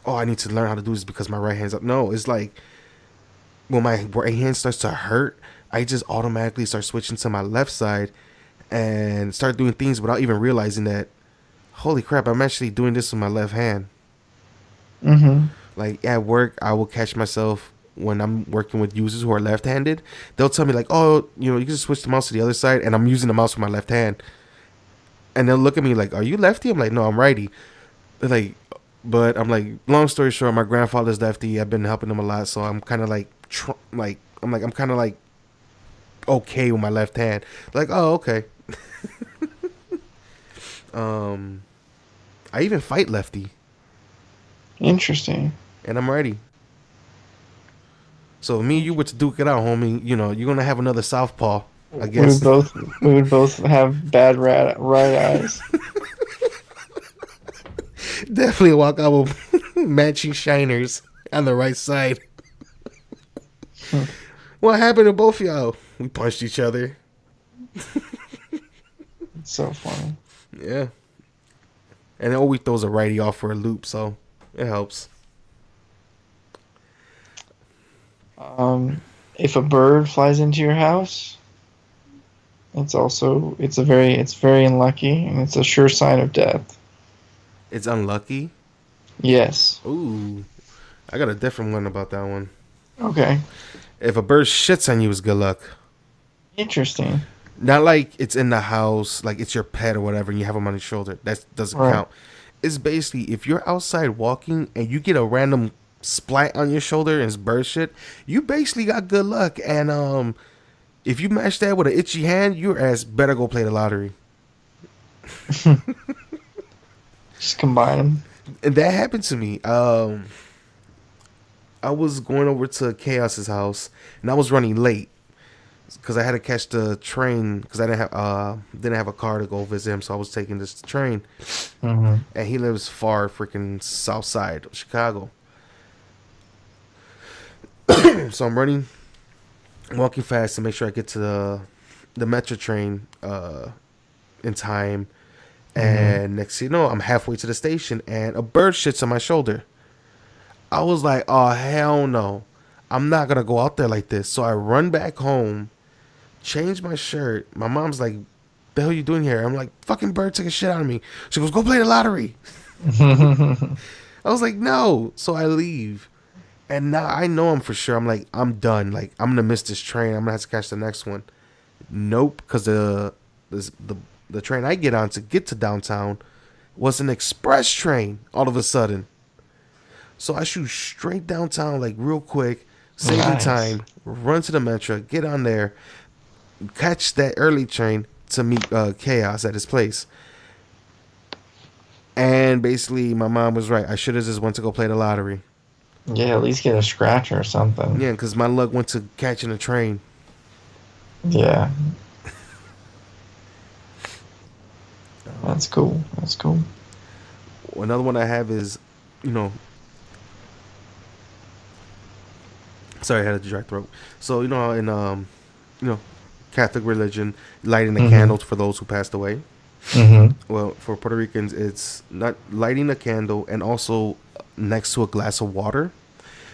oh, I need to learn how to do this because my right hand's up. No, it's like when my right hand starts to hurt, I just automatically start switching to my left side and start doing things without even realizing that, holy crap, I'm actually doing this with my left hand. Hmm. Like at work, I will catch myself when I'm working with users who are left-handed. They'll tell me like, "Oh, you can just switch the mouse to the other side," and I'm using the mouse with my left hand. And they'll look at me like, "Are you lefty?" I'm like, "No, I'm righty." They're like, but I'm like, long story short, my grandfather's lefty. I've been helping him a lot, so I'm kind of like, I'm kind of like okay with my left hand. Like, oh, okay. Um, I even fight lefty, Interesting. and I'm righty. So me and you were to duke it out, homie. You're gonna have another southpaw, I We would guess. both we would both have bad right eyes. Definitely walk out with matching shiners on the right side. Hmm. What happened to both y'all? We punched each other. It's so funny. Yeah. And it always throws a righty off for a loop, so it helps. If a bird flies into your house, it's very unlucky and it's a sure sign of death. It's unlucky. Yes. Ooh. I got a different one about that one. Okay. If a bird shits on you, it's good luck. Interesting. Not like it's in the house, like it's your pet or whatever, and you have them on your shoulder. That doesn't Right. count. It's basically if you're outside walking and you get a random splat on your shoulder and it's bird shit, you basically got good luck. And if you match that with an itchy hand, your ass better go play the lottery. Just combine them. And that happened to me. I was going over to Chaos's house and I was running late because I had to catch the train because I didn't have a car to go visit him, so I was taking this train. Mm-hmm. And he lives far freaking south side of Chicago. So I'm walking fast to make sure I get to the metro train in time. Mm-hmm. And next thing you know, I'm halfway to the station and a bird shits on my shoulder. I was like, oh hell no. I'm not gonna go out there like this. So I run back home, change my shirt. My mom's like, the hell you doing here? I'm like, fucking bird took a shit out of me. She goes, go play the lottery. I was like, no. So I leave. And now I know I'm for sure. I'm like, I'm done. Like, I'm gonna miss this train. I'm gonna have to catch the next one. Nope, because the train I get on to get to downtown was an express train. All of a sudden, so I shoot straight downtown, like real quick, saving Nice. time. Run to the metro, get on there, catch that early train to meet Chaos at his place. And basically, my mom was right. I should have just went to go play the lottery. Yeah, at least get a scratch or something. Yeah, because my luck went to catching a train. Yeah, that's cool. That's cool. Another one I have is, you know, sorry, I had a dry throat. So in you know, Catholic religion, lighting a Mhm. candle for those who passed away. Mhm. Well, for Puerto Ricans, it's not lighting a candle and also next to a glass of water.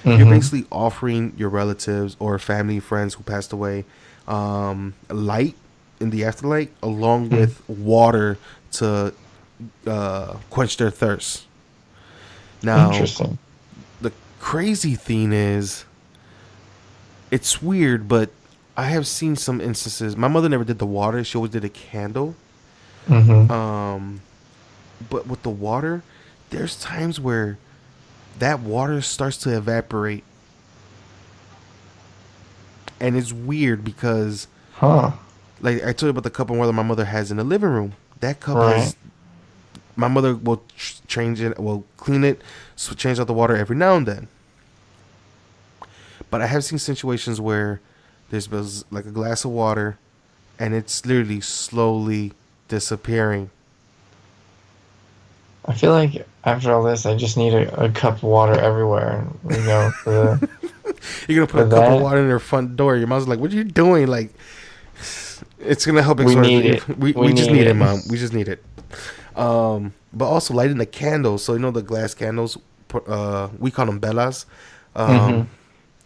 You're Mhm. basically offering your relatives or family friends who passed away light in the afterlife, along Mhm. with water to quench their thirst. Now, Interesting. the crazy thing is, it's weird, but I have seen some instances. My mother never did the water; she always did a candle. Mhm. Um, but with the water, there's times where that water starts to evaporate, and it's weird because, Huh. like I told you about the cup of water my mother has in the living room. That cup Right. has my mother will change it, will clean it, so change out the water every now and then. But I have seen situations where there's been like a glass of water, and it's literally slowly disappearing. I feel like after all this, I just need a cup of water everywhere. You know, You're gonna put for a cup of that water in their front door. Your mom's like, "What are you doing?" Like, it's gonna help we exorcise. need it. We We just need need it, it. mom. We just need it. But also lighting the candles. So the glass candles. We call them belas. Mhm. Um,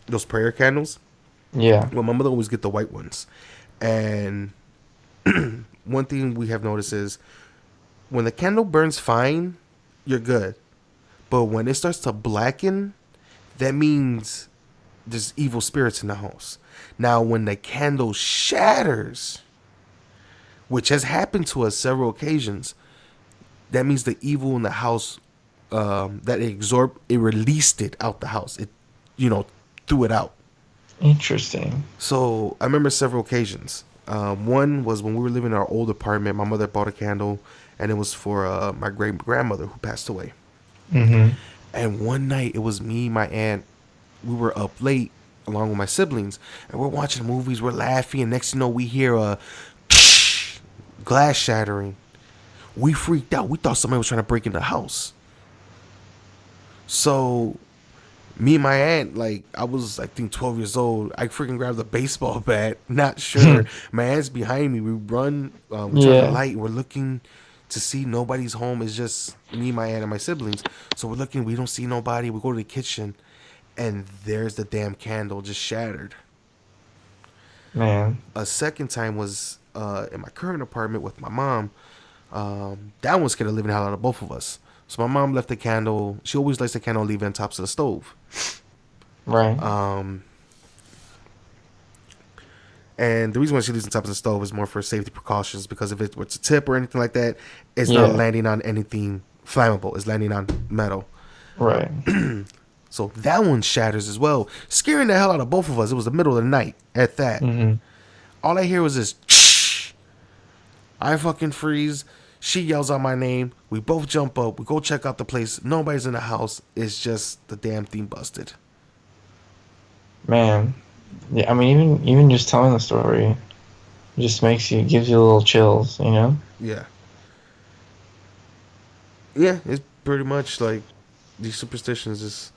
those prayer candles. Yeah. Well, my mother always get the white ones. And one thing we have noticed is when the candle burns fine, you're good. But when it starts to blacken, that means there's evil spirits in the house. Now, when the candle shatters, which has happened to us several occasions, that means the evil in the house that it released it out the house. It, you know, threw it out. Interesting. So I remember several occasions. One was when we were living in our old apartment. My mother bought a candle, and it was for my great grandmother who passed away. Mhm. And one night it was me, my aunt. We were up late along with my siblings, and we're watching movies. We're laughing, and next thing you know, we hear a glass shattering. We freaked out. We thought somebody was trying to break in the house. So me and my aunt, like I was, I think 12 years old. I freaking grabbed a baseball bat. Not sure. My aunt's behind me. We run. We turn the Yeah. light. We're looking to see nobody's home. It's just me, my aunt, and my siblings. So we're looking. We don't see nobody. We go to the kitchen, and there's the damn candle just shattered. Man. A second time was in my current apartment with my mom. That one scared the living hell out of both of us. So my mom left the candle. She always likes the candle leave on tops of the stove. Right. Um, and the reason why she leaves on top of the stove is more for safety precautions because if it was a tip or anything like that, it's not Yeah. landing on anything flammable. It's landing on metal. Right. So that one shatters as well, scaring the hell out of both of us. It was the middle of the night at that. Mhm. All I hear was this. I fucking freeze. She yells out my name. We both jump up. We go check out the place. Nobody's in the house. It's just the damn thing busted. Man. Yeah. I mean, even just telling the story just gives you a little chills. You know. Yeah. Yeah, it's pretty much like these superstitions is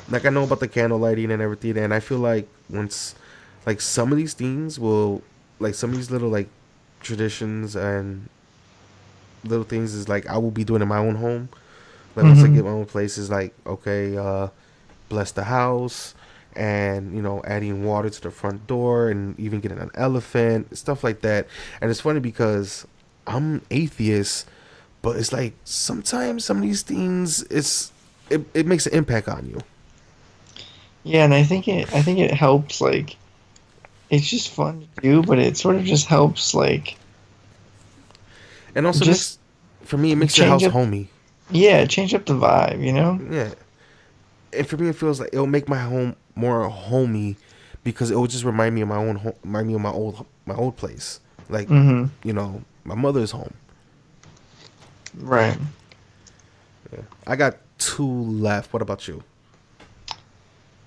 like I know about the candle lighting and everything, and I feel like once like some of these things will like some of these little like traditions and little things is like I will be doing in my own home. Like once I Mhm. get my own place is like okay, bless the house and adding water to the front door and even getting an elephant, stuff like that. And it's funny because I'm atheist, but it's like sometimes some of these things it makes an impact on you. Yeah, and I think it helps. Like, it's just fun to do, but it sort of just helps. Like, And also just makes, for me, it makes your change house up. homey. Yeah, change up the vibe. You know. Yeah, and for me, it feels like it'll make my home more homey because it will just remind me of my own home, remind me of my old place, like Mm-hmm. my mother's home. Right. I got two left. What about you?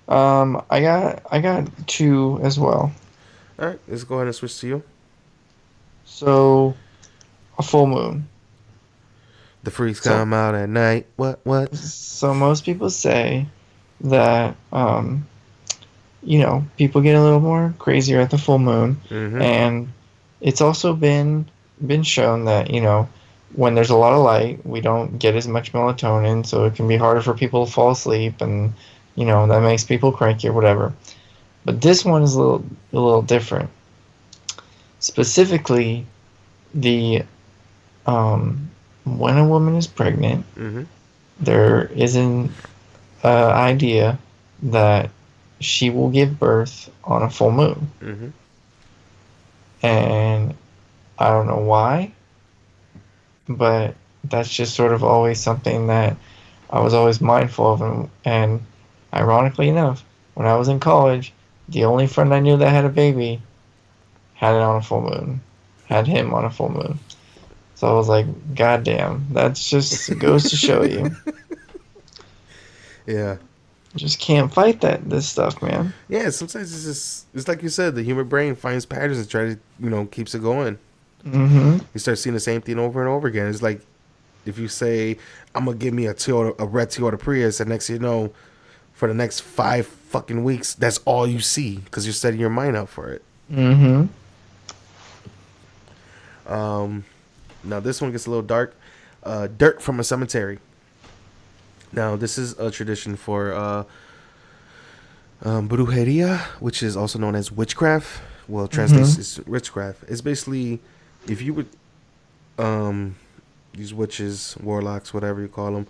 I got two as well. All right, let's go ahead and switch to you. So a full moon. The freaks So come out at night. What? What? so most people say that people get a little more crazier at the full moon, Mm-hmm. and it's also been shown that when there's a lot of light, we don't get as much melatonin, so it can be harder for people to fall asleep, and that makes people cranky or whatever. But this one is a little different. Specifically, the when a woman is pregnant, Mm-hmm. there is an idea that she will give birth on a full moon. Mm-hmm. And I don't know why, but that's just sort of always something that I was always mindful of. And ironically enough, when I was in college, the only friend I knew that had a baby had it on a full moon, had him on a full moon. So I was like, God damn, that's just goes to show you. Yeah. Just can't fight this stuff, man. Yeah. Sometimes it's like you said, the human brain finds patterns and try to keeps it going. Mm-hmm. You start seeing the same thing over and over again. It's like if you say, "I'm gonna give me a red Toyota Prius," and next thing you know, for the next 5 fucking weeks, that's all you see because you're setting your mind up for it. Mm-hmm. Um, Now this one gets a little dark. Dirt from a cemetery. Now this is a tradition for brujeria, which is also known as witchcraft. Well, translates Mm-hmm. is witchcraft. It's basically if you would um, these witches, warlocks, whatever you call them,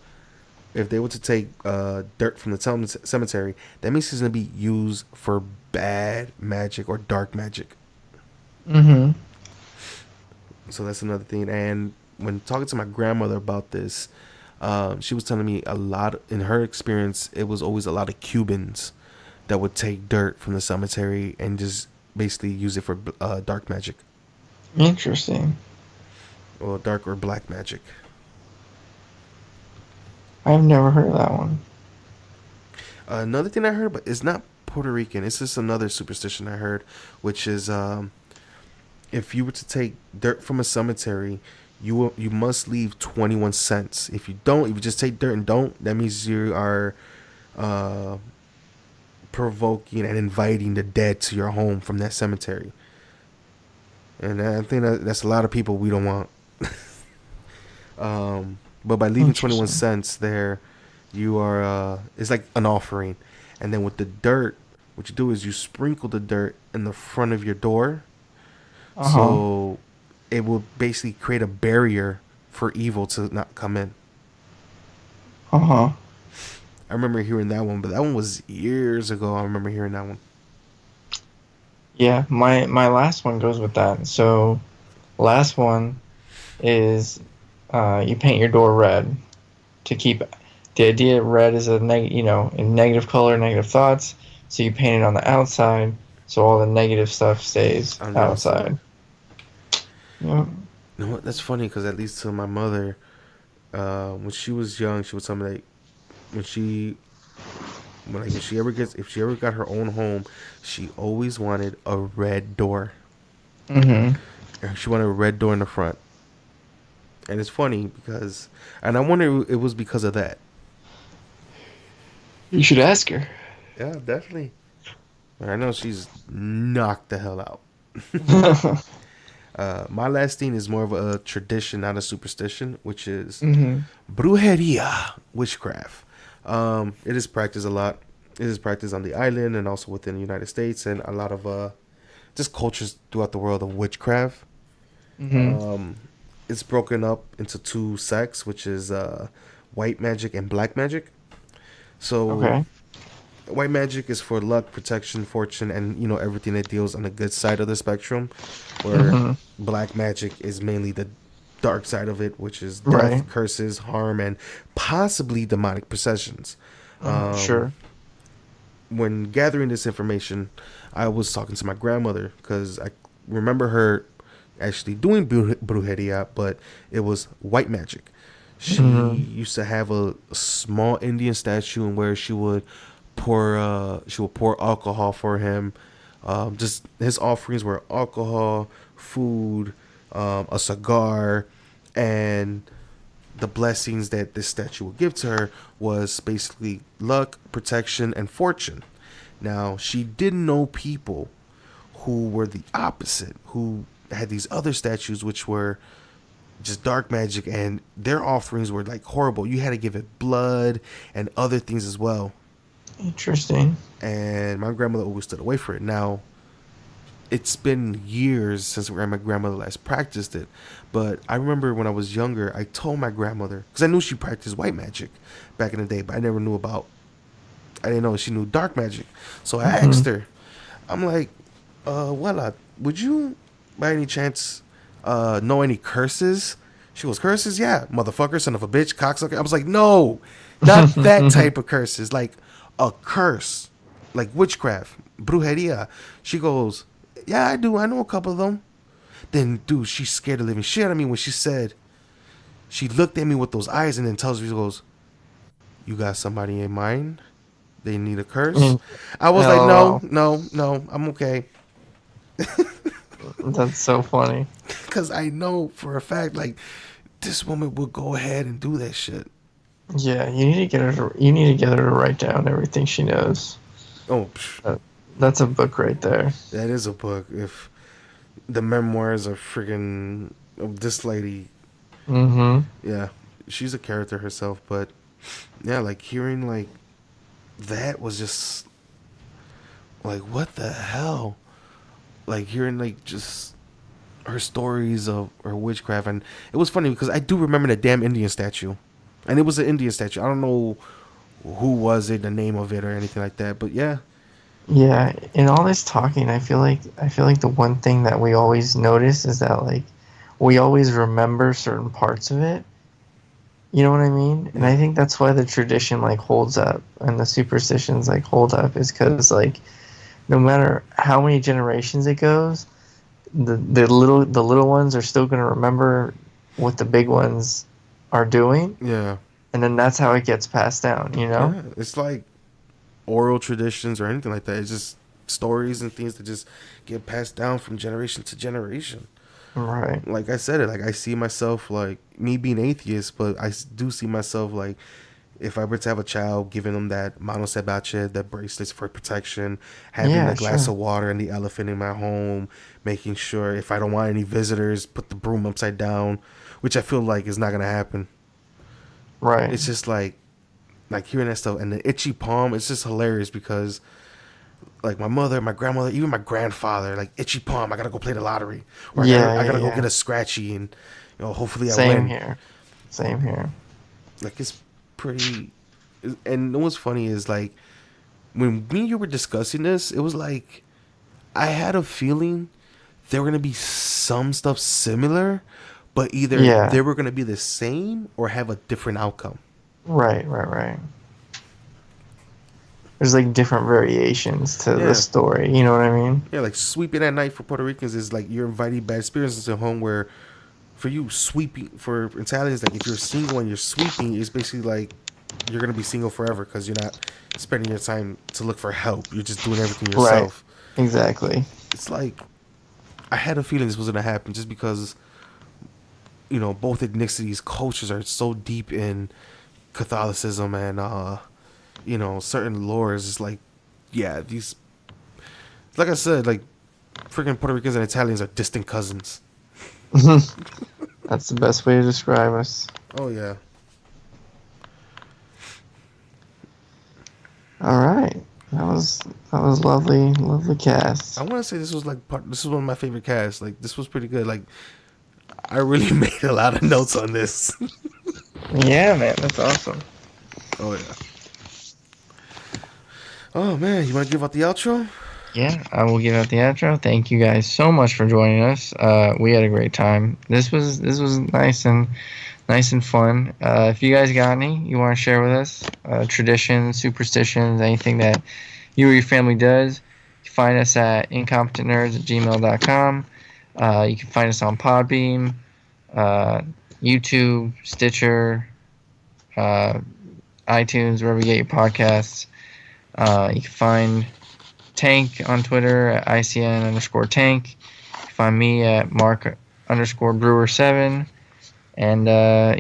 if they were to take dirt from the cemetery, that means it's gonna be used for bad magic or dark magic. Mm-hmm. So that's another thing. And when talking to my grandmother about this, she was telling me a lot. In her experience, it was always a lot of Cubans that would take dirt from the cemetery and just basically use it for dark magic, Interesting. or dark or black magic. I've never heard of that one. Another thing I heard, but it's not Puerto Rican. It's just another superstition I heard, which is if you were to take dirt from a cemetery, you must leave 21 cents. If you just take dirt and don't, that means you are uh, provoking and inviting the dead to your home from that cemetery. And I think that's a lot of people we don't want. But by leaving 21 Interesting. cents there, you are it's like an offering. And then with the dirt, what you do is you sprinkle the dirt in the front of your door, Uh-huh. so it will basically create a barrier for evil to not come in. Uh-huh. I remember hearing that one, but that one was years ago. I remember hearing that one. Yeah, my last one goes with that. So last one is you paint your door red to keep the idea red is a negative color, negative thoughts. So you paint it on the outside so all the negative stuff stays On the outside. outside. Yeah. You know what? That's funny because at least to my mother, when she was young, she would tell me like when she if she ever got her own home, she always wanted a red door. Mm-hmm. And she wanted a red door in the front. And it's funny because, and I wonder if it was because of that. You should ask her. Yeah, definitely. I know she's knocked the hell out. My last thing is more of a tradition, not a superstition, which is Mm-hmm. brujeria, witchcraft. It is practiced a lot. It is practiced on the island and also within the United States and a lot of just cultures throughout the world of witchcraft. Mm-hmm. Um, it's broken up into two sects, which is white magic and black magic. So Okay. White magic is for luck, protection, fortune, and everything that deals on the good side of the spectrum. Where Mm-hmm. black magic is mainly the dark side of it, which is Right. death, curses, harm, and possibly demonic possessions. Sure. When gathering this information, I was talking to my grandmother because I remember her actually doing brujeria, but it was white magic. She Mm-hmm. used to have a small Indian statue, and where she would pour alcohol for him. Just his offerings were alcohol, food, a cigar, and the blessings that this statue would give to her was basically luck, protection, and fortune. Now, she didn't know people who were the opposite, who had these other statues which were just dark magic, and their offerings were like horrible. You had to give it blood and other things as well. Interesting. And my grandmother always stood away from it. Now, it's been years since my grandmother last practiced it, but I remember when I was younger, I told my grandmother because I knew she practiced white magic back in the day, but I didn't know she knew dark magic. So I Mm-hmm. asked her, I'm like, Wella, would you by any chance know any curses? She goes, curses? Yeah, motherfucker, son of a bitch, cocksucker. I was like, no, not that type of curses, like a curse, like witchcraft, brujeria. She goes, yeah, I do. I know a couple of them. Then, dude, she scared the living shit out of me when she said, she looked at me with those eyes and then tells me, she goes, you got somebody in mind? They need a curse? I was like, no, LOL. no, no, I'm okay. That's so funny. Because I know for a fact, like, this woman will go ahead and do that shit. Yeah, you need to get her. You need to get her to write down everything she knows. Oh, That, that's a book right there. that is a book. If the memoirs of friggin' of this lady, Mm-hmm. yeah, she's a character herself. But yeah, like hearing like that was just like, what the hell? Like hearing like just her stories of her witchcraft, and it was funny because I do remember the damn Indian statue, and it was an Indian statue. I don't know who was it, the name of it, or anything like that. But yeah, Yeah, in all this talking, I feel like the one thing that we always notice is that like we always remember certain parts of it. You know what I mean? And yeah, I think that's why the tradition like holds up and the superstitions like hold up is because like no matter how many generations it goes, the little ones are still gonna remember what the big ones are doing, yeah, and then that's how it gets passed down. You know? yeah. It's like oral traditions or anything like that. It's just stories and things that just get passed down from generation to generation. Right. Like I said it, like I see myself like me being atheist, but do see myself like if I were to have a child, giving them that mano cebache, that bracelets for protection, having Yeah. the glass Sure. of water and the elephant in my home, making sure if I don't want any visitors, put the broom upside down, which I feel like is not gonna happen. Right. It's just like hearing that stuff and the itchy palm. It's just hilarious because like my mother, my grandmother, even my grandfather, like itchy palm. I gotta go play the lottery, or Yeah. I Yeah. gotta go get Yeah. a scratchy, and hopefully I Same win. here. Same here. Like it's pretty. And what's funny is like when me and you were discussing this, it was like I had a feeling there were gonna be some stuff similar, but either Yeah. they were gonna be the same or have a different outcome. Right. Right. Right. There's like different variations to the Yeah, story. You know what I mean? yeah. Like sweeping at night for Puerto Ricans is like you're inviting bad spirits into a home. Where for you sweeping for Italians, like if you're single and you're sweeping, it's basically like you're gonna be single forever because you're not spending your time to look for help. You're just doing everything Right. yourself. Exactly. It's like I had a feeling this was gonna happen just because both ethnicities cultures are so deep in Catholicism and certain lores. It's like yeah, these like I said, like freaking Puerto Ricans and Italians are distant cousins. That's the best way to describe us. Oh yeah. All right. That was lovely, lovely I cast. want to say this is one of my favorite casts. Like this was pretty good. Like I really made a lot of notes on this. Yeah, man, that's awesome. Oh yeah. Oh man, you want to give out the outro? Yeah, I will give out the outro. Thank you guys so much for joining us. We had a great time. This was nice and fun. If you guys got any you want to share with us, traditions, superstitions, anything that you or your family does, you can find us at incompetentnerds@gmail.com. You can find us on Podbean, uh, YouTube, Stitcher, uh, iTunes, wherever you get your podcasts. You can find Tank on Twitter at ICN_Tank. You can find me at Mark_Brewer7. And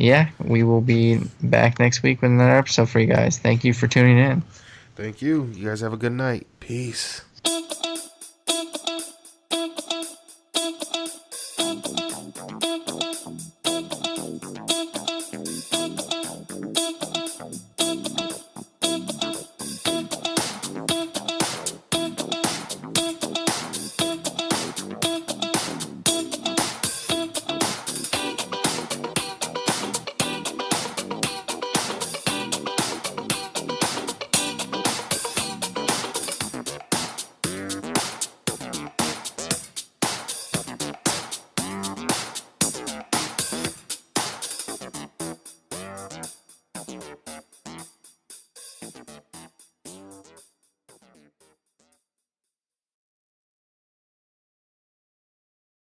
yeah, we will be back next week with another episode for you guys. Thank you for tuning in. Thank you. You guys have a good night. Peace.